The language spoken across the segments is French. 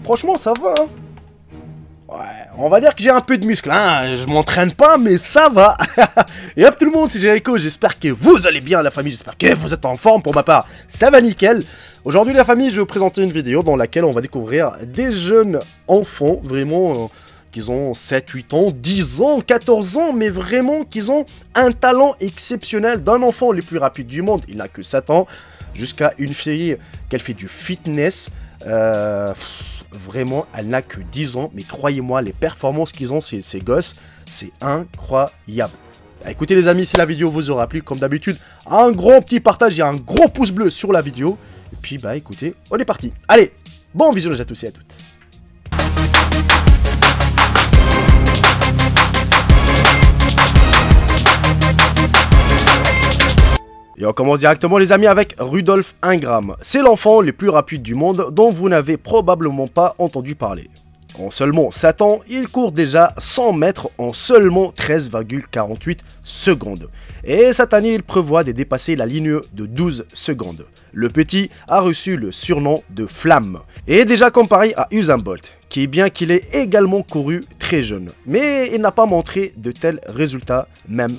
Franchement, ça va, hein. Ouais, on va dire que j'ai un peu de muscle, hein. Je m'entraîne pas, mais ça va. Et hop tout le monde, c'est Jericho, j'espère que vous allez bien la famille, j'espère que vous êtes en forme pour ma part. Ça va nickel. Aujourd'hui la famille, je vais vous présenter une vidéo dans laquelle on va découvrir des jeunes enfants, vraiment, qu'ils ont 7, 8 ans, 10 ans, 14 ans, mais vraiment qu'ils ont un talent exceptionnel d'un enfant le plus rapide du monde. Il n'a que 7 ans, jusqu'à une fille qu'elle fait du fitness. Vraiment, elle n'a que 10 ans, mais croyez-moi, les performances qu'ils ont, ces gosses, c'est incroyable. Écoutez les amis, si la vidéo vous aura plu, comme d'habitude, un grand petit partage et un gros pouce bleu sur la vidéo. Et puis, bah écoutez, on est parti. Allez, bon visionnage à tous et à toutes. Et on commence directement les amis avec Rudolf Ingram. C'est l'enfant le plus rapide du monde dont vous n'avez probablement pas entendu parler. En seulement 7 ans, il court déjà 100 mètres en seulement 13,48 secondes. Et cette année, il prévoit de dépasser la ligne de 12 secondes. Le petit a reçu le surnom de Flamme et est déjà comparé à Usain Bolt, qui est bien qu'il ait également couru très jeune. Mais il n'a pas montré de tels résultats, même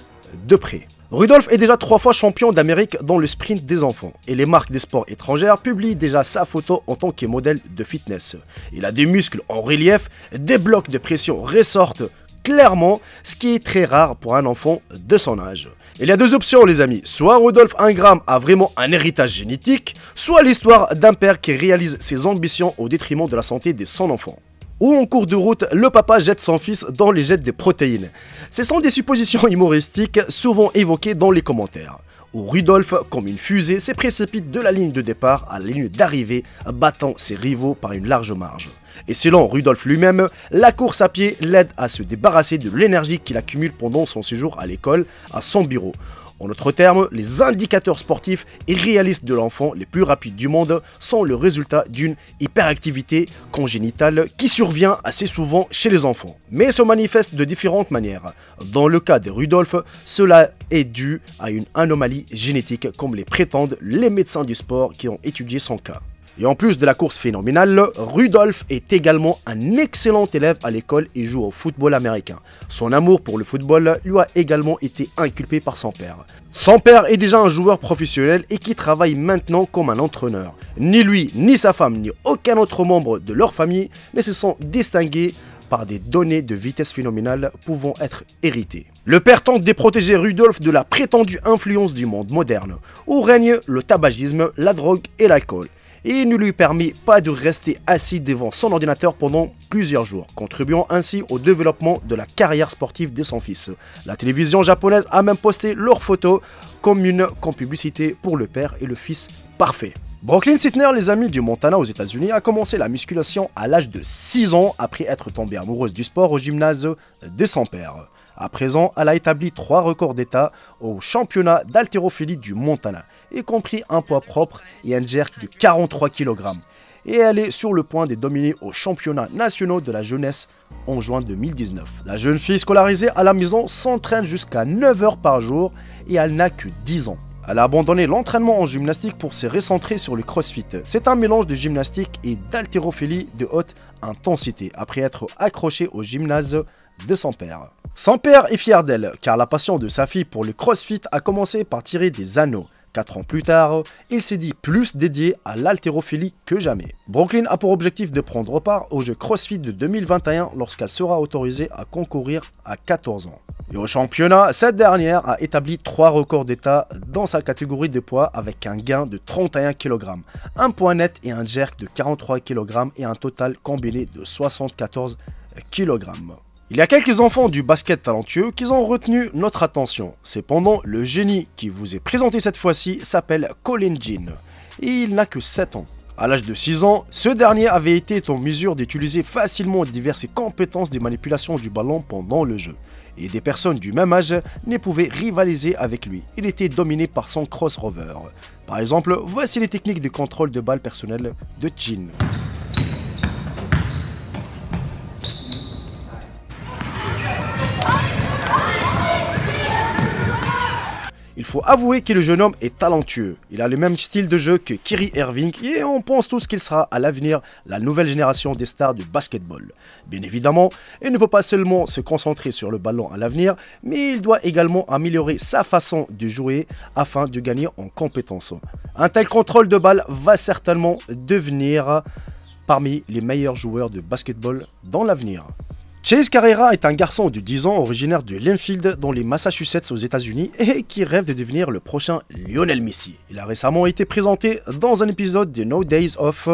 de près. Rudolf est déjà 3 fois champion d'Amérique dans le sprint des enfants et les marques des sports étrangères publient déjà sa photo en tant que modèle de fitness. Il a des muscles en relief, des blocs de pression ressortent clairement, ce qui est très rare pour un enfant de son âge. Il y a deux options les amis, soit Rudolf Ingram a vraiment un héritage génétique, soit l'histoire d'un père qui réalise ses ambitions au détriment de la santé de son enfant. Ou en cours de route, le papa jette son fils dans les jets de protéines. Ce sont des suppositions humoristiques souvent évoquées dans les commentaires. Où Rudolf, comme une fusée, se précipite de la ligne de départ à la ligne d'arrivée, battant ses rivaux par une large marge. Et selon Rudolf lui-même, la course à pied l'aide à se débarrasser de l'énergie qu'il accumule pendant son séjour à l'école, à son bureau. En d'autres termes, les indicateurs sportifs et réalistes de l'enfant les plus rapides du monde sont le résultat d'une hyperactivité congénitale qui survient assez souvent chez les enfants, mais se manifeste de différentes manières. Dans le cas de Rudolf, cela est dû à une anomalie génétique comme les prétendent les médecins du sport qui ont étudié son cas. Et en plus de la course phénoménale, Rudolf est également un excellent élève à l'école et joue au football américain. Son amour pour le football lui a également été inculpé par son père. Son père est déjà un joueur professionnel et qui travaille maintenant comme un entraîneur. Ni lui, ni sa femme, ni aucun autre membre de leur famille ne se sont distingués par des données de vitesse phénoménale pouvant être héritées. Le père tente de protéger Rudolf de la prétendue influence du monde moderne, où règne le tabagisme, la drogue et l'alcool. Et il ne lui permet pas de rester assis devant son ordinateur pendant plusieurs jours, contribuant ainsi au développement de la carrière sportive de son fils. La télévision japonaise a même posté leurs photos communes comme publicité pour le père et le fils parfait. Brooklyn Sittner, les amis du Montana aux États-Unis, a commencé la musculation à l'âge de 6 ans après être tombée amoureuse du sport au gymnase de son père. À présent, elle a établi 3 records d'état au championnat d'haltérophilie du Montana, y compris un poids propre et un jerk de 43 kg. Et elle est sur le point de dominer aux championnats nationaux de la jeunesse en juin 2019. La jeune fille scolarisée à la maison s'entraîne jusqu'à 9 heures par jour et elle n'a que 10 ans. Elle a abandonné l'entraînement en gymnastique pour se recentrer sur le crossfit. C'est un mélange de gymnastique et d'haltérophilie de haute intensité après être accrochée au gymnase de son père. Son père est fier d'elle, car la passion de sa fille pour le crossfit a commencé par tirer des anneaux. 4 ans plus tard, il s'est dit plus dédié à l'haltérophilie que jamais. Brooklyn a pour objectif de prendre part aux Jeux CrossFit de 2021 lorsqu'elle sera autorisée à concourir à 14 ans. Et au championnat, cette dernière a établi 3 records d'état dans sa catégorie de poids avec un gain de 31 kg, un poids net et un jerk de 43 kg et un total combiné de 74 kg. Il y a quelques enfants du basket talentueux qui ont retenu notre attention. Cependant, le génie qui vous est présenté cette fois-ci s'appelle Colin Jean et il n'a que 7 ans. À l'âge de 6 ans, ce dernier avait été en mesure d'utiliser facilement diverses compétences de manipulation du ballon pendant le jeu. Et des personnes du même âge ne pouvaient rivaliser avec lui. Il était dominé par son crossover. Par exemple, voici les techniques de contrôle de balle personnelle de Jean. Il faut avouer que le jeune homme est talentueux. Il a le même style de jeu que Kyrie Irving et on pense tous qu'il sera à l'avenir la nouvelle génération des stars du basketball. Bien évidemment, il ne peut pas seulement se concentrer sur le ballon à l'avenir, mais il doit également améliorer sa façon de jouer afin de gagner en compétences. Un tel contrôle de balle va certainement devenir parmi les meilleurs joueurs de basketball dans l'avenir. Chase Carrera est un garçon de 10 ans originaire de Linfield dans les Massachusetts aux États-Unis et qui rêve de devenir le prochain Lionel Messi. Il a récemment été présenté dans un épisode de No Days Off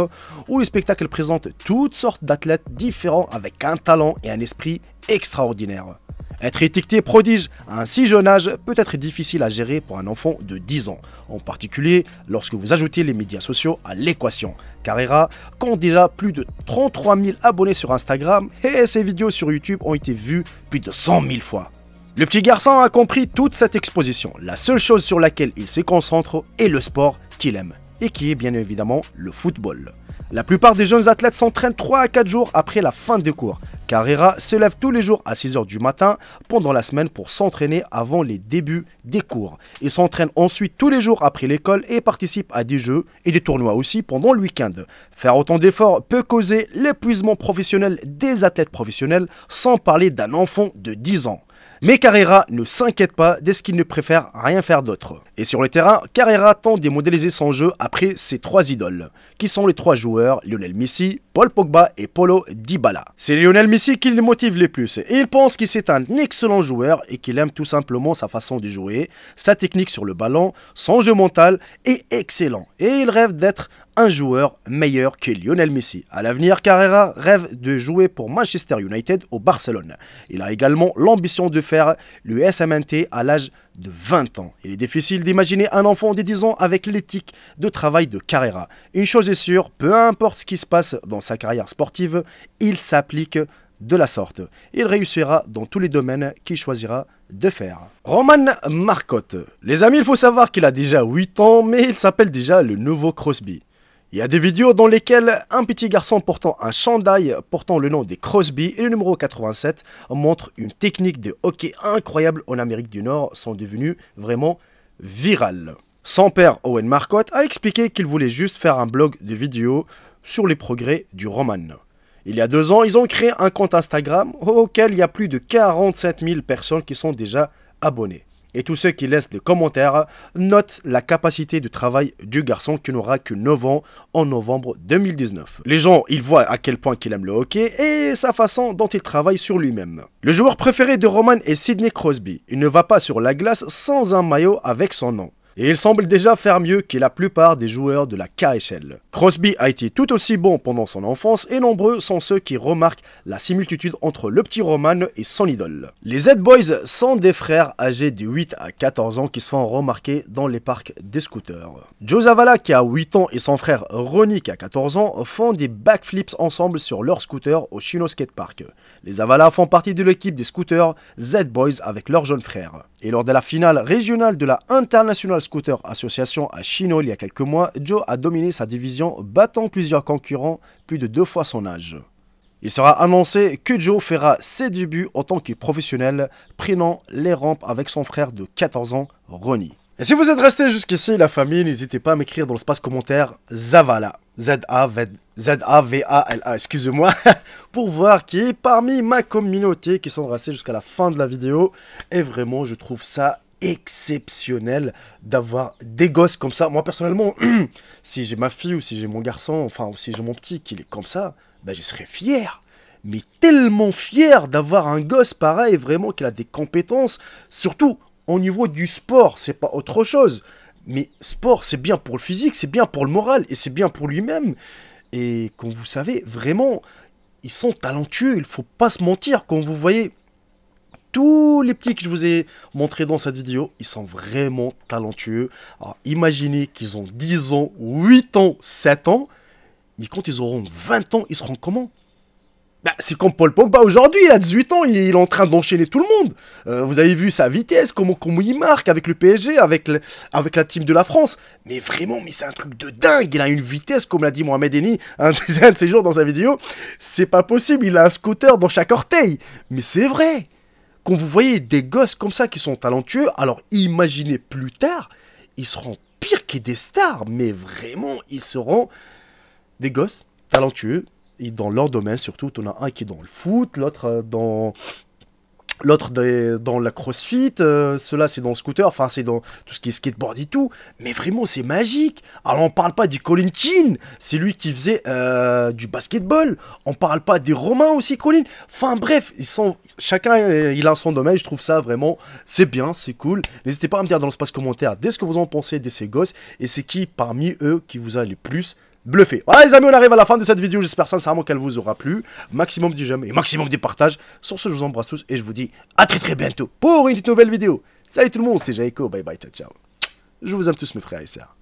où le spectacle présente toutes sortes d'athlètes différents avec un talent et un esprit extraordinaire. Être étiqueté prodige à un si jeune âge peut être difficile à gérer pour un enfant de 10 ans, en particulier lorsque vous ajoutez les médias sociaux à l'équation. Carrera compte déjà plus de 33 000 abonnés sur Instagram et ses vidéos sur YouTube ont été vues plus de 100 000 fois. Le petit garçon a compris toute cette exposition. La seule chose sur laquelle il se concentre est le sport qu'il aime, et qui est bien évidemment le football. La plupart des jeunes athlètes s'entraînent 3 à 4 jours après la fin des cours. Carrera se lève tous les jours à 6 h du matin pendant la semaine pour s'entraîner avant les débuts des cours. Il s'entraîne ensuite tous les jours après l'école et participe à des jeux et des tournois aussi pendant le week-end. Faire autant d'efforts peut causer l'épuisement professionnel des athlètes professionnels, sans parler d'un enfant de 10 ans. Mais Carrera ne s'inquiète pas dès qu'il ne préfère rien faire d'autre. Et sur le terrain, Carrera tente de modéliser son jeu après ses 3 idoles, qui sont les 3 joueurs Lionel Messi, Paul Pogba et Paulo Dybala. C'est Lionel Messi qui le motive le plus, et il pense que c'est un excellent joueur et qu'il aime tout simplement sa façon de jouer, sa technique sur le ballon, son jeu mental est excellent, et il rêve d'être un joueur meilleur que Lionel Messi. À l'avenir, Carrera rêve de jouer pour Manchester United au Barcelone. Il a également l'ambition de faire l'USMNT à l'âge de 20 ans. Il est difficile d'imaginer un enfant de 10 ans avec l'éthique de travail de Carrera. Une chose est sûre, peu importe ce qui se passe dans sa carrière sportive, il s'applique de la sorte. Il réussira dans tous les domaines qu'il choisira de faire. Roman Marcotte. Les amis, il faut savoir qu'il a déjà 8 ans, mais il s'appelle déjà le nouveau Crosby. Il y a des vidéos dans lesquelles un petit garçon portant un chandail portant le nom des Crosby et le numéro 87 montre une technique de hockey incroyable en Amérique du Nord, sont devenues vraiment virales. Son père, Owen Marcotte, a expliqué qu'il voulait juste faire un blog de vidéos sur les progrès du Roman. Il y a 2 ans, ils ont créé un compte Instagram auquel il y a plus de 47 000 personnes qui sont déjà abonnées. Et tous ceux qui laissent des commentaires notent la capacité de travail du garçon qui n'aura que 9 ans en novembre 2019. Les gens, ils voient à quel point il aime le hockey et sa façon dont il travaille sur lui-même. Le joueur préféré de Roman est Sidney Crosby. Il ne va pas sur la glace sans un maillot avec son nom. Et il semble déjà faire mieux que la plupart des joueurs de la KHL. Crosby a été tout aussi bon pendant son enfance et nombreux sont ceux qui remarquent la similitude entre le petit Roman et son idole. Les Z-Boys sont des frères âgés de 8 à 14 ans qui se font remarquer dans les parcs des scooters. Joe Zavala qui a 8 ans et son frère Ronnie qui a 14 ans font des backflips ensemble sur leur scooter au Chino Skate Park. Les Zavala font partie de l'équipe des scooters Z-Boys avec leur jeune frère. Et lors de la finale régionale de la International Scooter Association à Chino il y a quelques mois, Joe a dominé sa division, battant plusieurs concurrents plus de 2 fois son âge. Il sera annoncé que Joe fera ses débuts en tant que professionnel, prenant les rampes avec son frère de 14 ans, Ronnie. Et si vous êtes resté jusqu'ici, la famille, n'hésitez pas à m'écrire dans l'espace commentaire Zavala, Z-A-V-A-L-A, excusez-moi, pour voir qui est parmi ma communauté qui sont restés jusqu'à la fin de la vidéo. Et vraiment, je trouve ça exceptionnel d'avoir des gosses comme ça. Moi, personnellement, si j'ai ma fille ou si j'ai mon garçon, enfin, ou si j'ai mon petit qui est comme ça, ben, je serais fier. Mais tellement fier d'avoir un gosse pareil, vraiment, qui a des compétences, surtout au niveau du sport, c'est pas autre chose. Mais sport, c'est bien pour le physique, c'est bien pour le moral, et c'est bien pour lui-même. Et comme vous savez, vraiment, ils sont talentueux, il faut pas se mentir. Quand vous voyez tous les petits que je vous ai montrés dans cette vidéo, ils sont vraiment talentueux. Alors imaginez qu'ils ont 10 ans, 8 ans, 7 ans, mais quand ils auront 20 ans, ils seront comment ? Bah, c'est comme Paul Pogba aujourd'hui, il a 18 ans, il est en train d'enchaîner tout le monde. Vous avez vu sa vitesse, comment il marque avec le PSG, avec la team de la France. Mais vraiment, mais c'est un truc de dingue. Il a une vitesse, comme l'a dit Mohamed Eni, un de ses jours dans sa vidéo. C'est pas possible, il a un scooter dans chaque orteil. Mais c'est vrai. quand vous voyez des gosses comme ça qui sont talentueux, alors imaginez plus tard, ils seront pires que des stars, mais vraiment, ils seront des gosses talentueux, et dans leur domaine surtout. On a un qui est dans le foot, l'autre dans la crossfit, ceux-là c'est dans le scooter, enfin c'est dans tout ce qui est skateboard et tout, mais vraiment c'est magique. Alors on parle pas du Colin Keane, c'est lui qui faisait du basketball, on parle pas des Romains aussi Colin, enfin bref, chacun il a son domaine, je trouve ça vraiment, c'est bien, c'est cool. N'hésitez pas à me dire dans l'espace commentaire dès ce que vous en pensez de ces gosses, et c'est qui parmi eux qui vous a le plus bluffé. Voilà les amis, on arrive à la fin de cette vidéo, j'espère sincèrement qu'elle vous aura plu. Maximum du j'aime et maximum des partages. Sur ce, je vous embrasse tous et je vous dis à très bientôt pour une toute nouvelle vidéo. Salut tout le monde, c'était Jaiko, bye bye, ciao ciao. Je vous aime tous mes frères et sœurs.